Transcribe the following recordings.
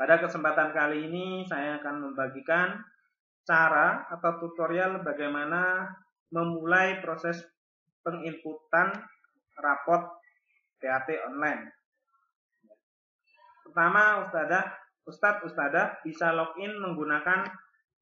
Pada kesempatan kali ini saya akan membagikan cara atau tutorial bagaimana memulai proses penginputan rapot PAT online. Pertama, Ustadzah bisa login menggunakan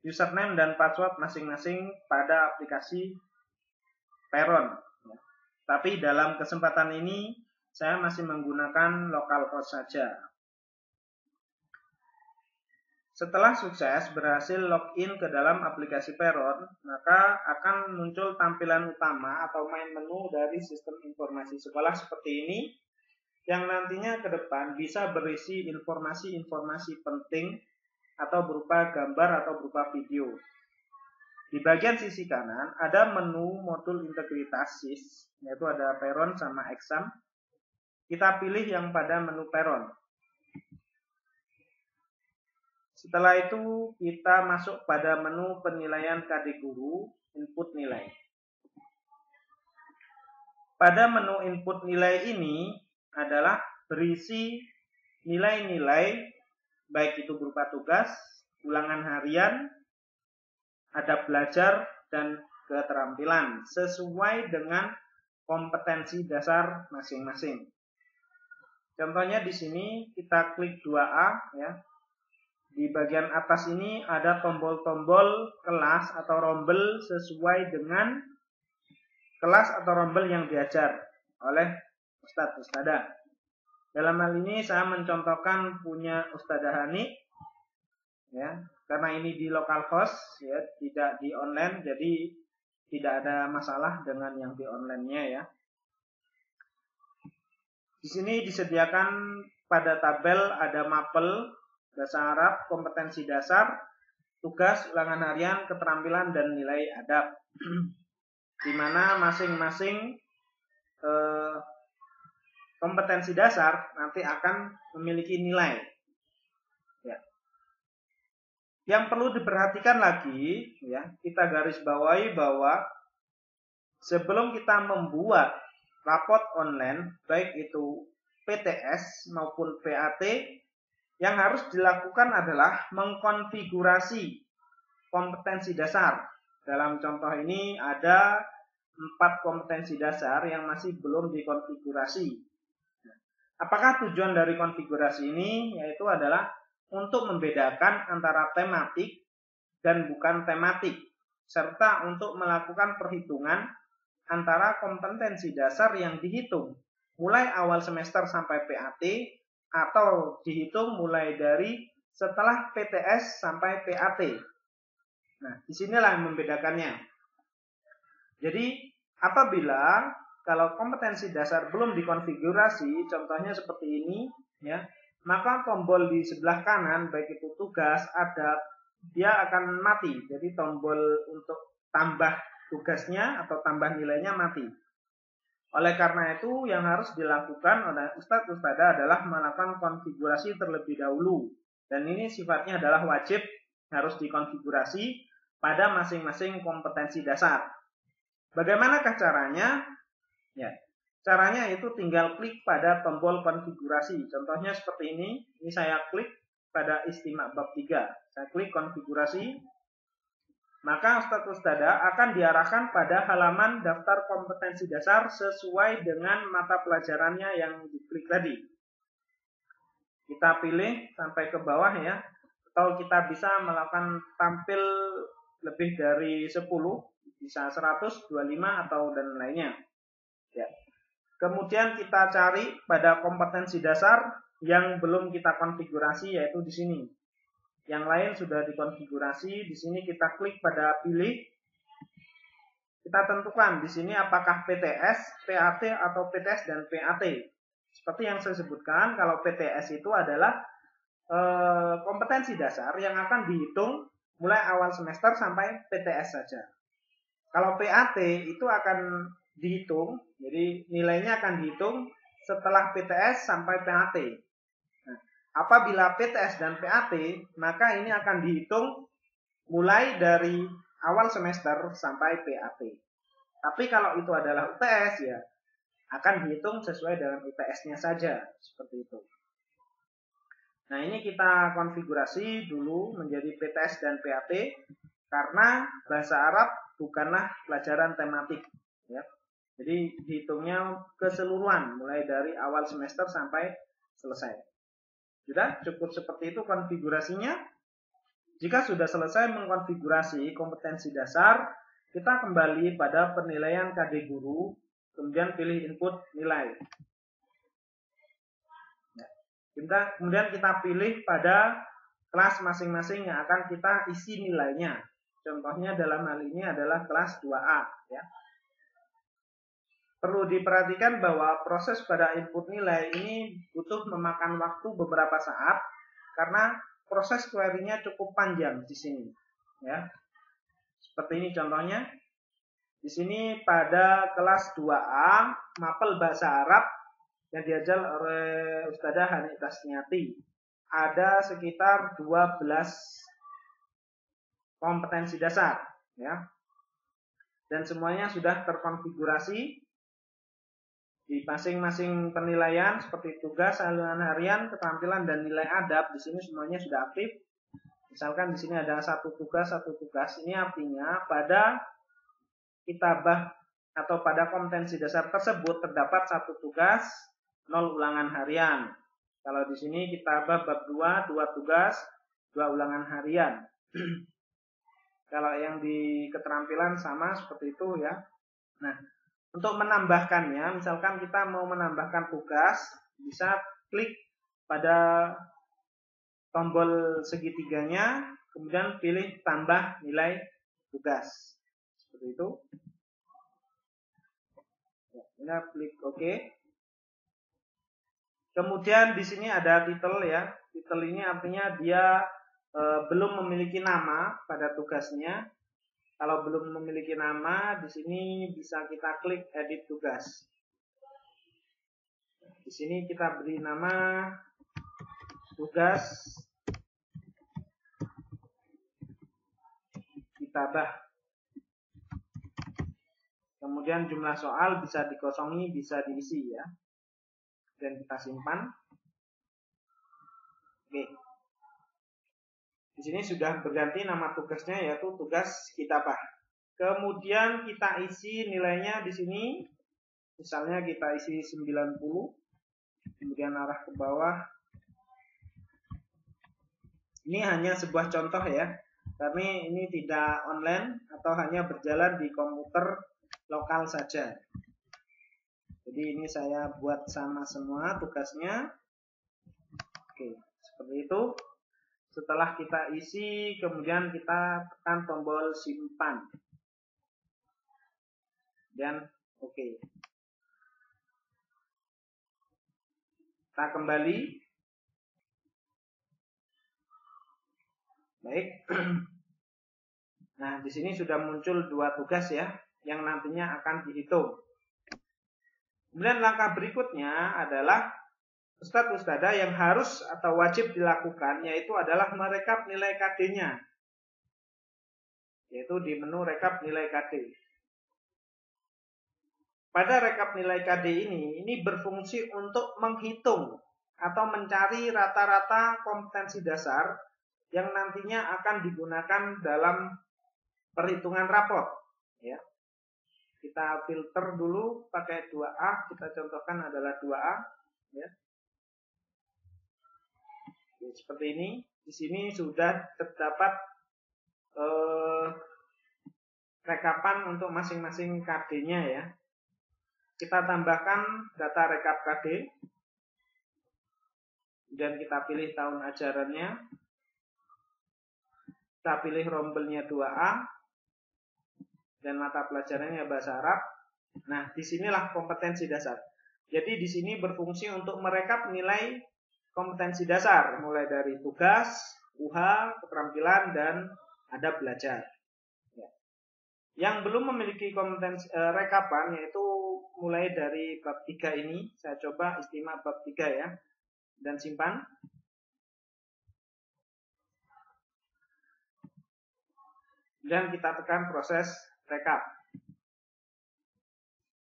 username dan password masing-masing pada aplikasi Peron. Tapi dalam kesempatan ini saya masih menggunakan localhost saja. Setelah sukses berhasil login ke dalam aplikasi Peron, maka akan muncul tampilan utama atau main menu dari sistem informasi sekolah seperti ini, yang nantinya ke depan bisa berisi informasi-informasi penting atau berupa gambar atau berupa video. Di bagian sisi kanan ada menu modul integritas SIS, yaitu ada Peron sama Exam. Kita pilih yang pada menu Peron. Setelah itu kita masuk pada menu penilaian KD Guru, input nilai. Pada menu input nilai ini adalah berisi nilai-nilai baik itu berupa tugas, ulangan harian, adab belajar, dan keterampilan sesuai dengan kompetensi dasar masing-masing. Contohnya di sini kita klik 2A ya. Di bagian atas ini ada tombol-tombol kelas atau rombel sesuai dengan kelas atau rombel yang diajar oleh Ustadz Ustadzah. Dalam hal ini saya mencontohkan punya Ustadzah Hani ya, karena ini di localhost ya, tidak di online, jadi tidak ada masalah dengan yang di online-nya ya. Di sini disediakan pada tabel ada mapel, bahasa Arab, kompetensi dasar, tugas, ulangan harian, keterampilan, dan nilai adab. Di mana masing-masing kompetensi dasar nanti akan memiliki nilai. Ya. Yang perlu diperhatikan lagi, ya, kita garis bawahi bahwa sebelum kita membuat rapot online, baik itu PTS maupun PAT, yang harus dilakukan adalah mengkonfigurasi kompetensi dasar. Dalam contoh ini ada 4 kompetensi dasar yang masih belum dikonfigurasi. Apakah tujuan dari konfigurasi ini? Yaitu adalah untuk membedakan antara tematik dan bukan tematik, serta untuk melakukan perhitungan antara kompetensi dasar yang dihitung mulai awal semester sampai PAT atau dihitung mulai dari setelah PTS sampai PAT. Nah, disinilah yang membedakannya. Jadi, apabila kalau kompetensi dasar belum dikonfigurasi, contohnya seperti ini, ya, maka tombol di sebelah kanan, baik itu tugas, adab, dia akan mati. Jadi tombol untuk tambah tugasnya atau tambah nilainya mati. Oleh karena itu, yang harus dilakukan oleh Ustadz Ustadzah adalah melakukan konfigurasi terlebih dahulu. Dan ini sifatnya adalah wajib harus dikonfigurasi pada masing-masing kompetensi dasar. Bagaimanakah caranya? Ya, caranya itu tinggal klik pada tombol konfigurasi. Contohnya seperti ini. Ini saya klik pada istimak bab 3. Saya klik konfigurasi. Maka Ustadz Ustadzah akan diarahkan pada halaman daftar kompetensi dasar sesuai dengan mata pelajarannya yang diklik tadi. Kita pilih sampai ke bawah ya, atau kita bisa melakukan tampil lebih dari 10, bisa 100, 25 atau dan lainnya. Ya. Kemudian kita cari pada kompetensi dasar yang belum kita konfigurasi, yaitu di sini. Yang lain sudah dikonfigurasi. Di sini kita klik pada pilih. Kita tentukan di sini apakah PTS, PAT atau PTS dan PAT. Seperti yang saya sebutkan, kalau PTS itu adalah kompetensi dasar yang akan dihitung mulai awal semester sampai PTS saja. Kalau PAT itu akan dihitung, jadi nilainya akan dihitung setelah PTS sampai PAT. Apabila PTS dan PAT, maka ini akan dihitung mulai dari awal semester sampai PAT. Tapi kalau itu adalah UTS ya, akan dihitung sesuai dengan UTS-nya saja, seperti itu. Nah, ini kita konfigurasi dulu menjadi PTS dan PAT karena bahasa Arab bukanlah pelajaran tematik, ya. Jadi dihitungnya keseluruhan mulai dari awal semester sampai selesai. Sudah cukup seperti itu konfigurasinya. Jika sudah selesai mengkonfigurasi kompetensi dasar, kita kembali pada penilaian KD guru, kemudian pilih input nilai. Kemudian kita pilih pada kelas masing-masing yang akan kita isi nilainya. Contohnya dalam hal ini adalah kelas 2A, ya. Perlu diperhatikan bahwa proses pada input nilai ini butuh memakan waktu beberapa saat karena proses query-nya cukup panjang di sini, ya. Seperti ini contohnya. Di sini pada kelas 2A mapel bahasa Arab yang diajar oleh Ustadzah Hani Tasniati. Ada sekitar 12 kompetensi dasar, ya. Dan semuanya sudah terkonfigurasi di masing-masing penilaian seperti tugas, saluran harian, keterampilan dan nilai adab. Di sini semuanya sudah aktif. Misalkan di sini ada satu tugas. Ini artinya pada kitabah atau pada kompetensi dasar tersebut terdapat satu tugas, 0 ulangan harian. Kalau di sini kitabah bab 2 tugas, 2 ulangan harian. Kalau yang di keterampilan sama seperti itu, ya. Nah, untuk menambahkannya, misalkan kita mau menambahkan tugas, bisa klik pada tombol segitiganya, kemudian pilih tambah nilai tugas. Seperti itu. Ya, klik OK. Kemudian di sini ada title, ya. Title ini artinya dia belum memiliki nama pada tugasnya. Kalau belum memiliki nama, di sini bisa kita klik edit tugas. Di sini kita beri nama tugas kitabah. Kemudian jumlah soal bisa dikosongi, bisa diisi, ya. Dan kita simpan. Oke. Di sini sudah berganti nama tugasnya yaitu tugas kitabah. Kemudian kita isi nilainya di sini. Misalnya kita isi 90. Kemudian arah ke bawah. Ini hanya sebuah contoh, ya. Karena ini tidak online atau hanya berjalan di komputer lokal saja. Jadi ini saya buat sama semua tugasnya. Oke, seperti itu. Setelah kita isi, kemudian kita tekan tombol simpan. Dan oke. Kita kembali. Baik. Nah, di sini sudah muncul 2 tugas, ya, yang nantinya akan dihitung. Kemudian langkah berikutnya adalah Ustadz-ustadzah yang harus atau wajib dilakukan yaitu adalah merekap nilai KD-nya. Yaitu di menu rekap nilai KD. Pada rekap nilai KD ini berfungsi untuk menghitung atau mencari rata-rata kompetensi dasar yang nantinya akan digunakan dalam perhitungan rapor, ya. Kita filter dulu pakai 2A, kita contohkan adalah 2A, ya. Seperti ini. Di sini sudah terdapat rekapan untuk masing-masing KD-nya, ya. Kita tambahkan data rekap KD. Dan kita pilih tahun ajarannya. Kita pilih rombelnya 2A. Dan mata pelajarannya bahasa Arab. Nah, disinilah kompetensi dasar. Jadi di sini berfungsi untuk merekap nilai kompetensi dasar mulai dari tugas, UH, keterampilan dan adab belajar. Ya. Yang belum memiliki kompetensi rekapan yaitu mulai dari bab 3 ini, saya coba istimewa bab 3, ya. Dan simpan. Dan kita tekan proses rekap.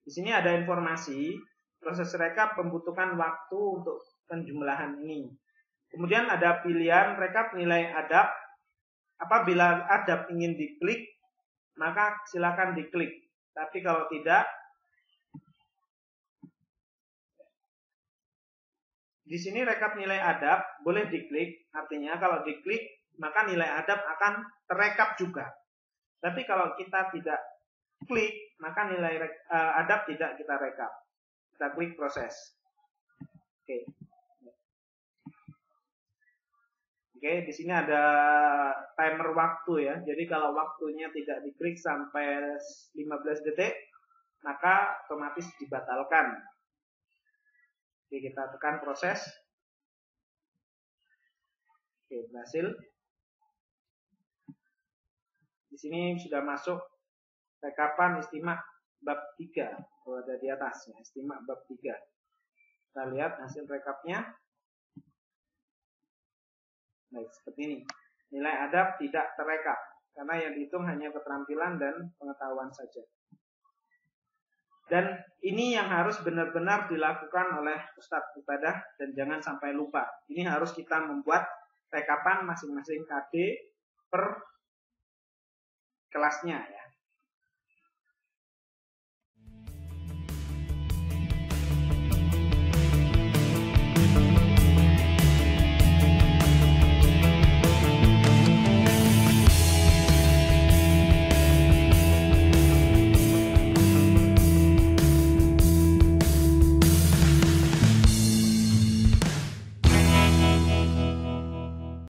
Di sini ada informasi proses rekap membutuhkan waktu untuk penjumlahan ini. Kemudian ada pilihan rekap nilai adab. Apabila adab ingin diklik, maka silakan diklik. Tapi kalau tidak, di sini rekap nilai adab boleh diklik. Artinya kalau diklik, maka nilai adab akan terekap juga. Tapi kalau kita tidak klik, maka nilai adab tidak kita rekap. Kita klik proses. Oke, di sini ada timer waktu ya. Jadi kalau waktunya tidak diklik sampai 15 detik, maka otomatis dibatalkan. Oke, kita tekan proses. Oke, berhasil. Di sini sudah masuk rekapan istimak bab 3. Kalau ada di atas ya, istimak bab 3. Kita lihat hasil rekapnya. Baik, seperti ini. Nilai adab tidak terekap karena yang dihitung hanya keterampilan dan pengetahuan saja. Dan ini yang harus benar-benar dilakukan oleh Ustadz Ibadah dan jangan sampai lupa. Ini harus kita membuat rekapan masing-masing KD per kelasnya ya.